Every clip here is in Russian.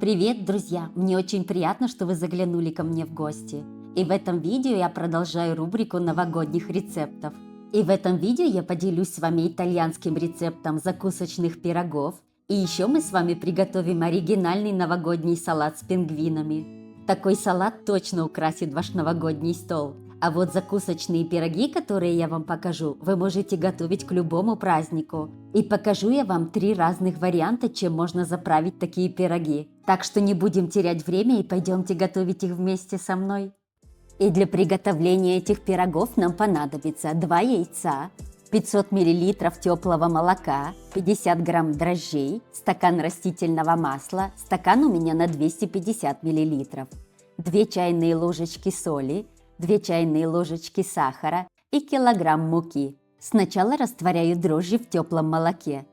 Привет, друзья! Мне очень приятно, что вы заглянули ко мне в гости. И в этом видео я продолжаю рубрику новогодних рецептов. И в этом видео я поделюсь с вами итальянским рецептом закусочных пирогов. И еще мы с вами приготовим оригинальный новогодний салат с пингвинами. Такой салат точно украсит ваш новогодний стол. А вот закусочные пироги, которые я вам покажу, вы можете готовить к любому празднику. И покажу я вам 3 разных варианта, чем можно заправить такие пироги. Так что не будем терять время и пойдемте готовить их вместе со мной. И для приготовления этих пирогов нам понадобится 2 яйца, 500 мл теплого молока, 50 грамм дрожжей, стакан растительного масла, стакан у меня на 250 мл, 2 чайные ложечки соли, 2 чайные ложечки сахара и килограмм муки. Сначала растворяю дрожжи в теплом молоке.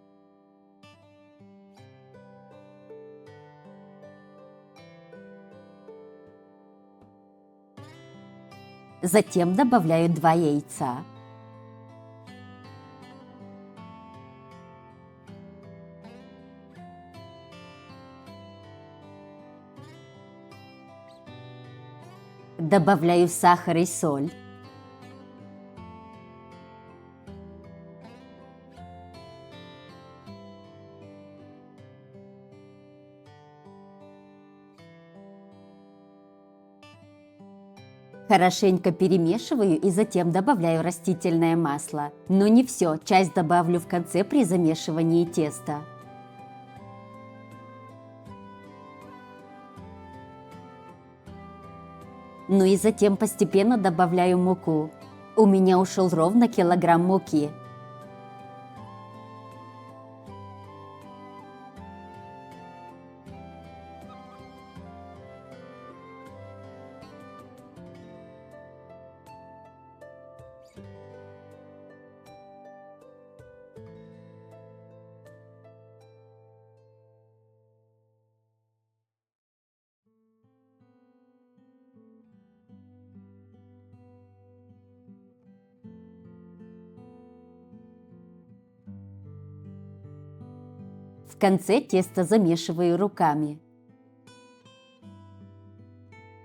Затем добавляю 2 яйца. Добавляю сахар и соль. Хорошенько перемешиваю и затем добавляю растительное масло. Но не все, часть добавлю в конце при замешивании теста. Ну и затем постепенно добавляю муку. У меня ушел ровно килограмм муки. В конце тесто замешиваю руками.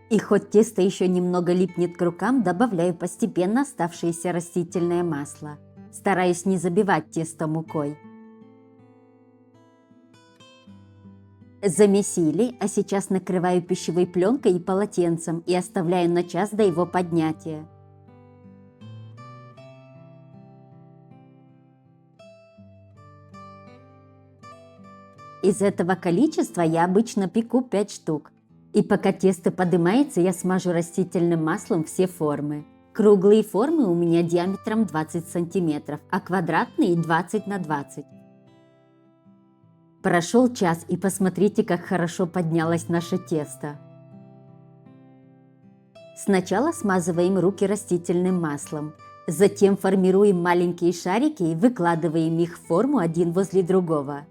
И хоть тесто еще немного липнет к рукам, добавляю постепенно оставшееся растительное масло. Стараюсь не забивать тесто мукой. Замесили, а сейчас накрываю пищевой пленкой и полотенцем и оставляю на час до его поднятия. Из этого количества я обычно пеку 5 штук. И пока тесто поднимается, я смажу растительным маслом все формы. Круглые формы у меня диаметром 20 сантиметров, а квадратные 20 на 20. Прошел час, и посмотрите, как хорошо поднялось наше тесто. Сначала смазываем руки растительным маслом. Затем формируем маленькие шарики и выкладываем их в форму один возле другого.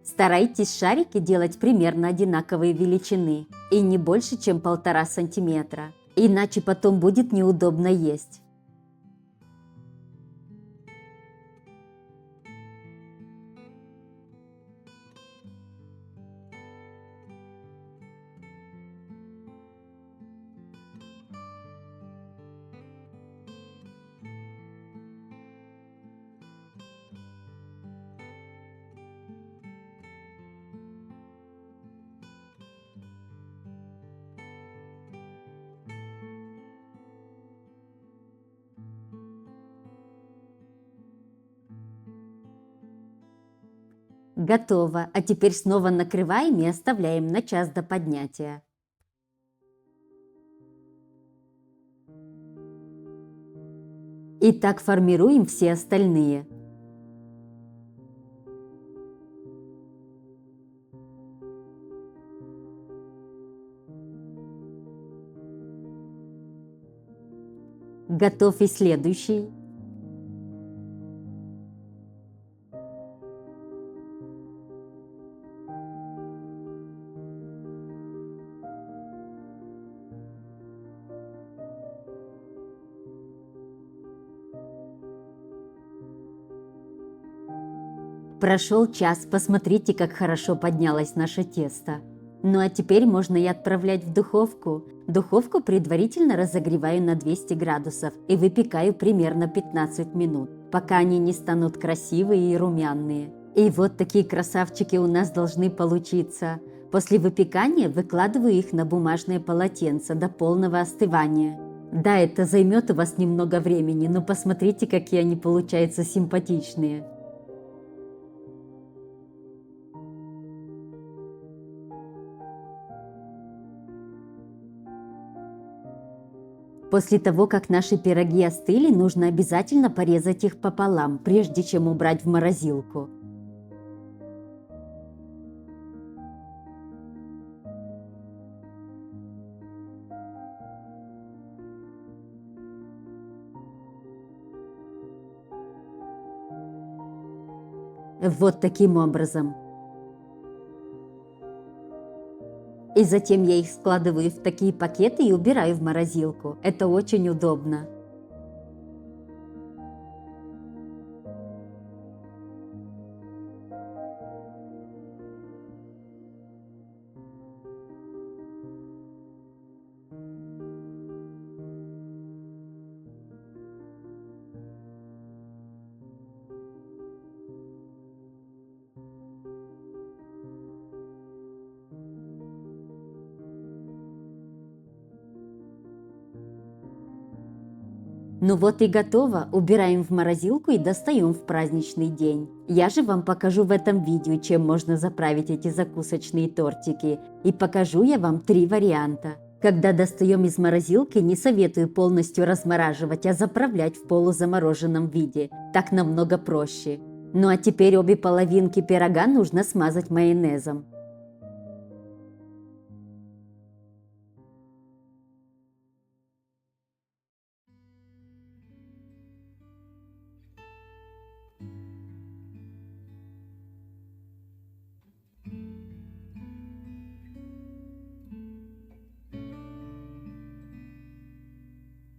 Старайтесь шарики делать примерно одинаковой величины и не больше, чем 1,5 сантиметра, иначе потом будет неудобно есть. Готово, а теперь снова накрываем и оставляем на час до поднятия. И так формируем все остальные. Готов и следующий. Прошел час, посмотрите, как хорошо поднялось наше тесто. Ну а теперь можно и отправлять в духовку. Духовку предварительно разогреваю на 200 градусов и выпекаю примерно 15 минут, пока они не станут красивые и румяные. И вот такие красавчики у нас должны получиться. После выпекания выкладываю их на бумажное полотенце до полного остывания. Да, это займет у вас немного времени, но посмотрите, какие они получаются симпатичные. После того, как наши пироги остыли, нужно обязательно порезать их пополам, прежде чем убрать в морозилку. Вот таким образом. И затем я их складываю в такие пакеты и убираю в морозилку. Это очень удобно. Ну вот и готово. Убираем в морозилку и достаем в праздничный день. Я же вам покажу в этом видео, чем можно заправить эти закусочные тортики. И покажу я вам 3 варианта. Когда достаем из морозилки, не советую полностью размораживать, а заправлять в полузамороженном виде. Так намного проще. Ну а теперь обе половинки пирога нужно смазать майонезом.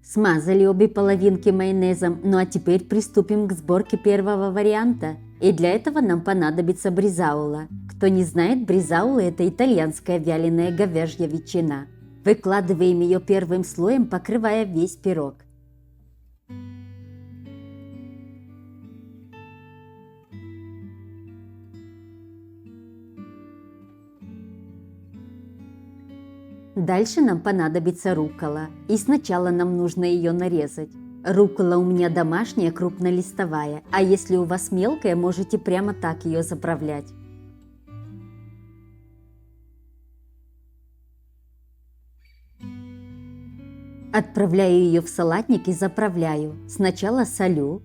Смазали обе половинки майонезом, ну а теперь приступим к сборке первого варианта. И для этого нам понадобится бризаула. Кто не знает, бризаула – это итальянская вяленая говяжья ветчина. Выкладываем ее первым слоем, покрывая весь пирог. Дальше нам понадобится руккола, и сначала нам нужно ее нарезать. Руккола у меня домашняя, крупнолистовая, а если у вас мелкая, можете прямо так ее заправлять. Отправляю ее в салатник и заправляю. Сначала солю,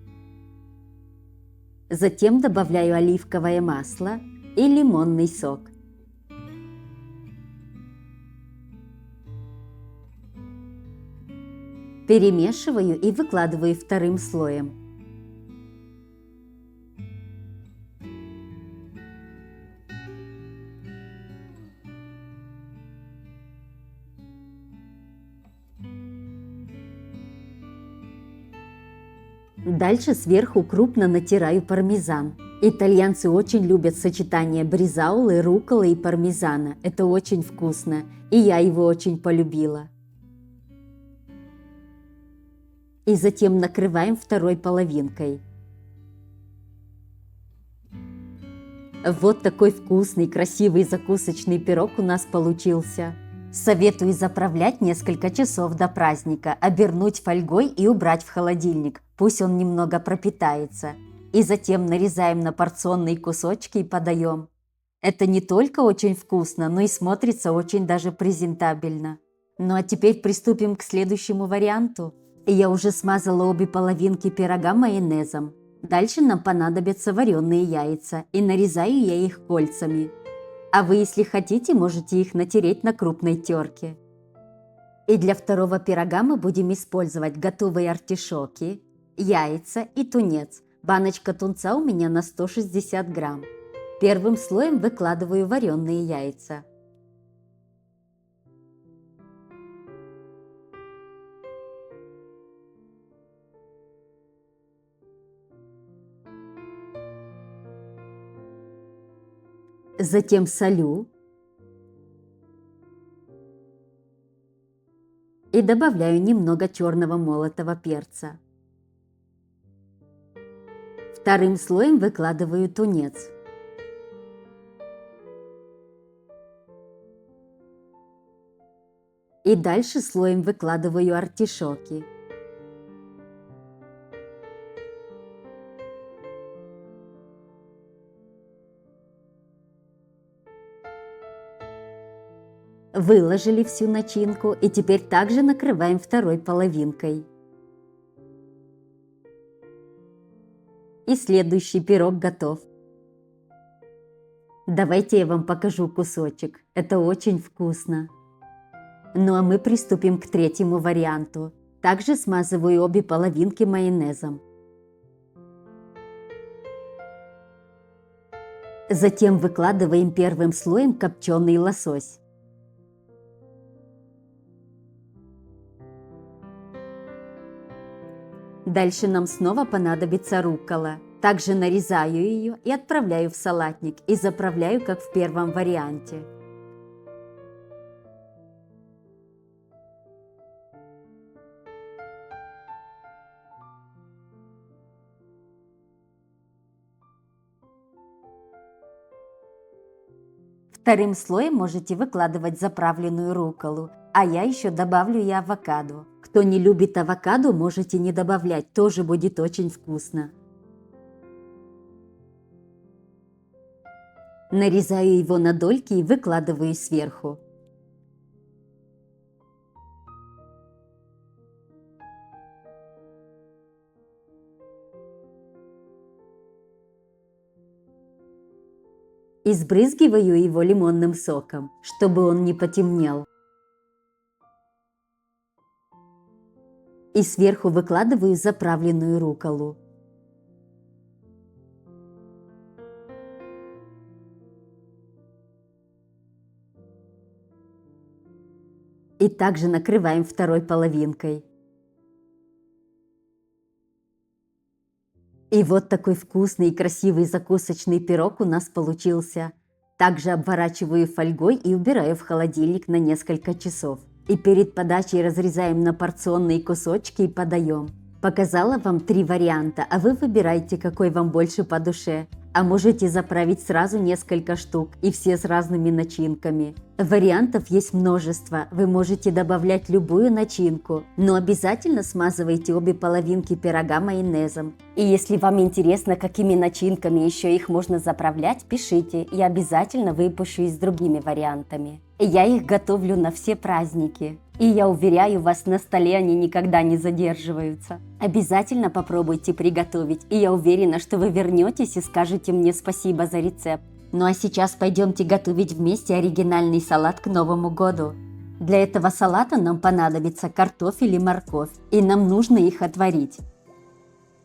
затем добавляю оливковое масло и лимонный сок. Перемешиваю и выкладываю вторым слоем. Дальше сверху крупно натираю пармезан. Итальянцы очень любят сочетание бризаулы, рукколы и пармезана. Это очень вкусно, и я его очень полюбила. И затем накрываем второй половинкой. Вот такой вкусный, красивый закусочный пирог у нас получился. Советую заправлять несколько часов до праздника, обернуть фольгой и убрать в холодильник. Пусть он немного пропитается. И затем нарезаем на порционные кусочки и подаем. Это не только очень вкусно, но и смотрится очень даже презентабельно. Ну а теперь приступим к следующему варианту. Я уже смазала обе половинки пирога майонезом. Дальше нам понадобятся вареные яйца, и нарезаю я их кольцами. А вы, если хотите, можете их натереть на крупной терке. И для второго пирога мы будем использовать готовые артишоки, яйца и тунец. Баночка тунца у меня на 160 грамм. Первым слоем выкладываю вареные яйца. Затем солю и добавляю немного черного молотого перца. Вторым слоем выкладываю тунец. И дальше слоем выкладываю артишоки. Выложили всю начинку и теперь также накрываем второй половинкой. И следующий пирог готов. Давайте я вам покажу кусочек. Это очень вкусно. Ну а мы приступим к третьему варианту. Также смазываю обе половинки майонезом. Затем выкладываем первым слоем копченый лосось. Дальше нам снова понадобится руккола. Также нарезаю ее и отправляю в салатник и заправляю, как в первом варианте. Вторым слоем можете выкладывать заправленную рукколу, а я еще добавлю и авокадо. Кто не любит авокадо, можете не добавлять, тоже будет очень вкусно. Нарезаю его на дольки и выкладываю сверху. И сбрызгиваю его лимонным соком, чтобы он не потемнел. И сверху выкладываю заправленную рукколу. И также накрываем второй половинкой. И вот такой вкусный и красивый закусочный пирог у нас получился. Также обворачиваю фольгой и убираю в холодильник на несколько часов. И перед подачей разрезаем на порционные кусочки и подаем. Показала вам 3 варианта, а вы выбирайте, какой вам больше по душе. А можете заправить сразу несколько штук и все с разными начинками. Вариантов есть множество, вы можете добавлять любую начинку, но обязательно смазывайте обе половинки пирога майонезом. И если вам интересно, какими начинками еще их можно заправлять, пишите, я обязательно выпущу и с другими вариантами. Я их готовлю на все праздники. И я уверяю вас, на столе они никогда не задерживаются. Обязательно попробуйте приготовить, и я уверена, что вы вернетесь и скажете мне спасибо за рецепт. Ну а сейчас пойдемте готовить вместе оригинальный салат к Новому году. Для этого салата нам понадобится картофель и морковь, и нам нужно их отварить.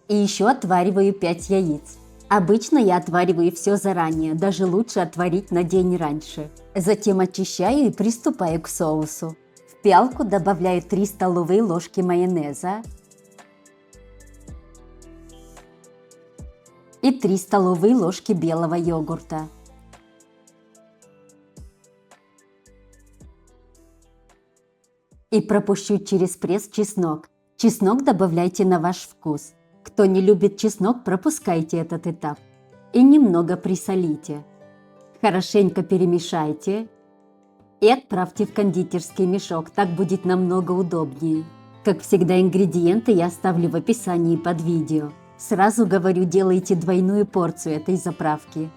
И еще отвариваю 5 яиц. Обычно я отвариваю все заранее, даже лучше отварить на день раньше. Затем очищаю и приступаю к соусу. В пиалку добавляю 3 столовые ложки майонеза и 3 столовые ложки белого йогурта. И пропущу через пресс чеснок. Чеснок добавляйте на ваш вкус. Кто не любит чеснок, пропускайте этот этап. И немного присолите. Хорошенько перемешайте и отправьте в кондитерский мешок, так будет намного удобнее. Как всегда, ингредиенты я оставлю в описании под видео. Сразу говорю, делайте двойную порцию этой заправки.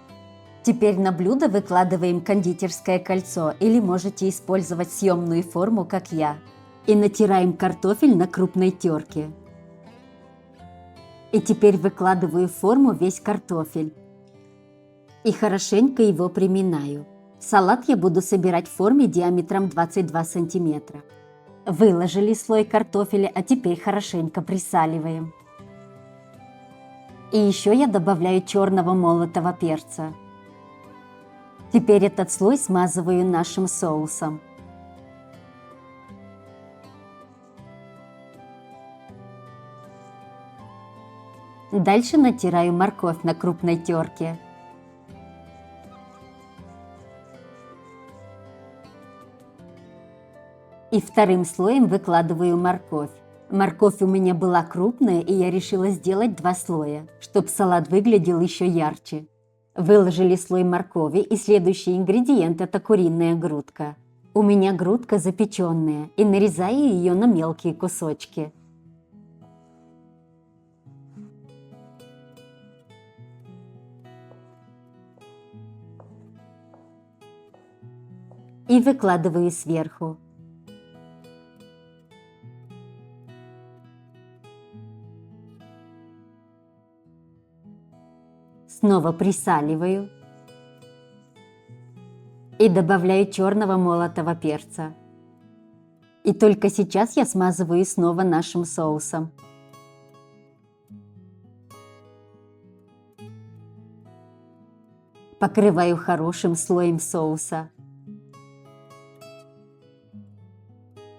Теперь на блюдо выкладываем кондитерское кольцо или можете использовать съемную форму, как я. И натираем картофель на крупной терке. И теперь выкладываю в форму весь картофель. И хорошенько его приминаю. Салат я буду собирать в форме диаметром 22 см. Выложили слой картофеля, а теперь хорошенько присаливаем. И еще я добавляю черного молотого перца. Теперь этот слой смазываю нашим соусом. Дальше натираю морковь на крупной терке. И вторым слоем выкладываю морковь. Морковь у меня была крупная, и я решила сделать 2 слоя, чтобы салат выглядел еще ярче. Выложили слой моркови, и следующий ингредиент – это куриная грудка. У меня грудка запеченная, и нарезаю ее на мелкие кусочки. И выкладываю сверху. Снова присаливаю и добавляю черного молотого перца. И только сейчас я смазываю снова нашим соусом. Покрываю хорошим слоем соуса.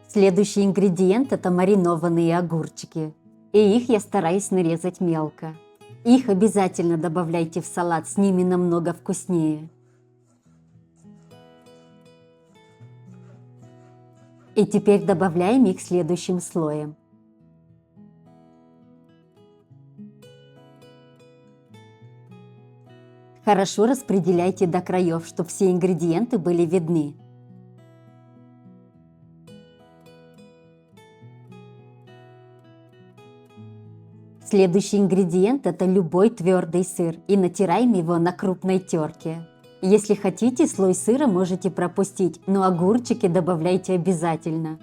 Следующий ингредиент – это маринованные огурчики. И их я стараюсь нарезать мелко. Их обязательно добавляйте в салат, с ними намного вкуснее. И теперь добавляем их следующим слоем. Хорошо распределяйте до краев, чтобы все ингредиенты были видны. Следующий ингредиент – это любой твердый сыр, и натираем его на крупной терке. Если хотите, слой сыра можете пропустить, но огурчики добавляйте обязательно.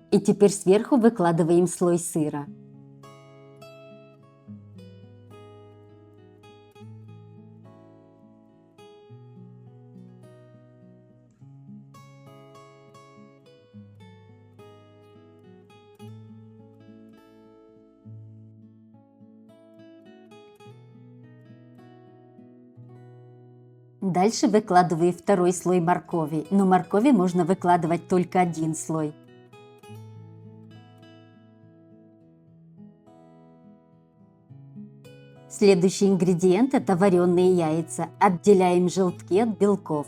И теперь сверху выкладываем слой сыра. Дальше выкладываю второй слой моркови, но моркови можно выкладывать только один слой. Следующий ингредиент – это вареные яйца. Отделяем желтки от белков.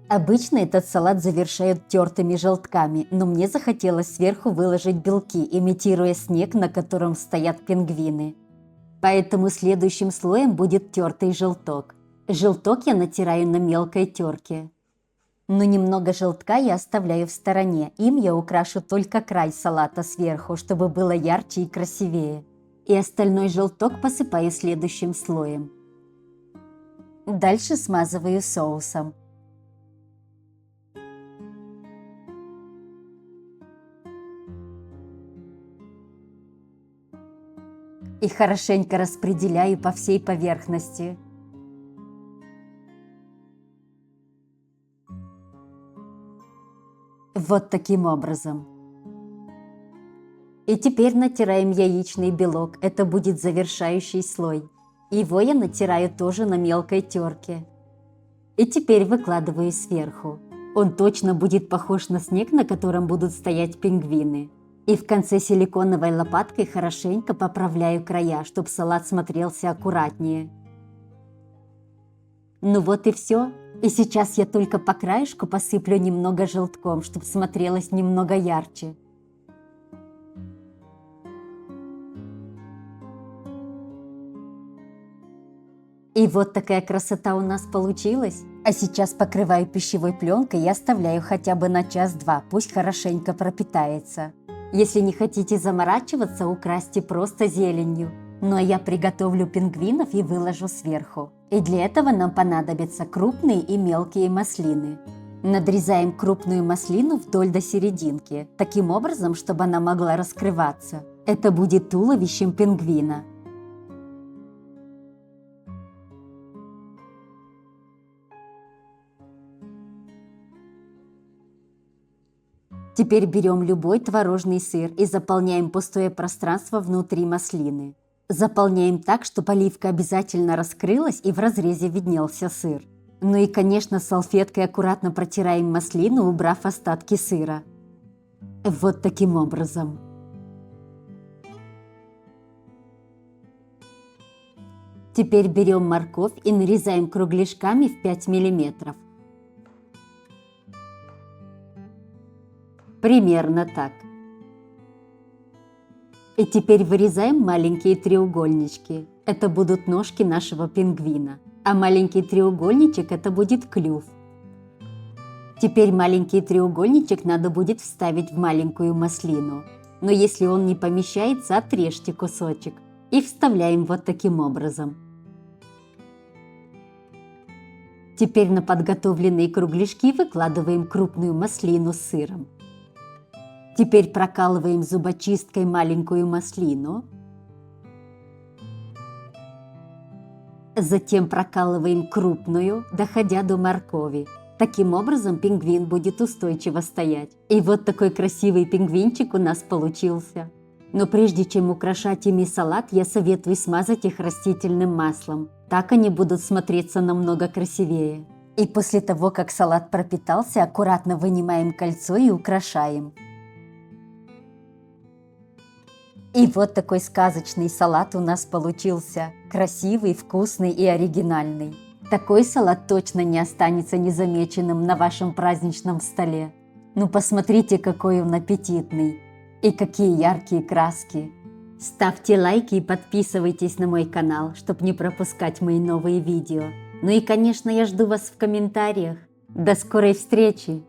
Обычно этот салат завершают тертыми желтками, но мне захотелось сверху выложить белки, имитируя снег, на котором стоят пингвины. Поэтому следующим слоем будет тертый желток. Желток я натираю на мелкой терке. Но немного желтка я оставляю в стороне, им я украшу только край салата сверху, чтобы было ярче и красивее. И остальной желток посыпаю следующим слоем. Дальше смазываю соусом. И хорошенько распределяю по всей поверхности. Вот таким образом. И теперь натираем яичный белок, это будет завершающий слой. Его я натираю тоже на мелкой терке. И теперь выкладываю сверху. Он точно будет похож на снег, на котором будут стоять пингвины. И в конце силиконовой лопаткой хорошенько поправляю края, чтобы салат смотрелся аккуратнее. Ну вот и все. И сейчас я только по краешку посыплю немного желтком, чтобы смотрелось немного ярче. И вот такая красота у нас получилась. А сейчас покрываю пищевой пленкой и оставляю хотя бы на час-два, пусть хорошенько пропитается. Если не хотите заморачиваться, украсьте просто зеленью. Ну а я приготовлю пингвинов и выложу сверху. И для этого нам понадобятся крупные и мелкие маслины. Надрезаем крупную маслину вдоль до серединки, таким образом, чтобы она могла раскрываться. Это будет туловищем пингвина. Теперь берем любой творожный сыр и заполняем пустое пространство внутри маслины. Заполняем так, чтобы оливка обязательно раскрылась и в разрезе виднелся сыр. Ну и, конечно, салфеткой аккуратно протираем маслину, убрав остатки сыра. Вот таким образом. Теперь берем морковь и нарезаем кругляшками в 5 миллиметров. Примерно так. И теперь вырезаем маленькие треугольнички. Это будут ножки нашего пингвина. А маленький треугольничек – это будет клюв. Теперь маленький треугольничек надо будет вставить в маленькую маслину. Но если он не помещается, отрежьте кусочек. И вставляем вот таким образом. Теперь на подготовленные кругляшки выкладываем крупную маслину с сыром. Теперь прокалываем зубочисткой маленькую маслину. Затем прокалываем крупную, доходя до моркови. Таким образом пингвин будет устойчиво стоять. И вот такой красивый пингвинчик у нас получился. Но прежде чем украшать ими салат, я советую смазать их растительным маслом. Так они будут смотреться намного красивее. И после того, как салат пропитался, аккуратно вынимаем кольцо и украшаем. И вот такой сказочный салат у нас получился. Красивый, вкусный и оригинальный. Такой салат точно не останется незамеченным на вашем праздничном столе. Ну посмотрите, какой он аппетитный. И какие яркие краски. Ставьте лайки и подписывайтесь на мой канал, чтобы не пропускать мои новые видео. Ну и, конечно, я жду вас в комментариях. До скорой встречи!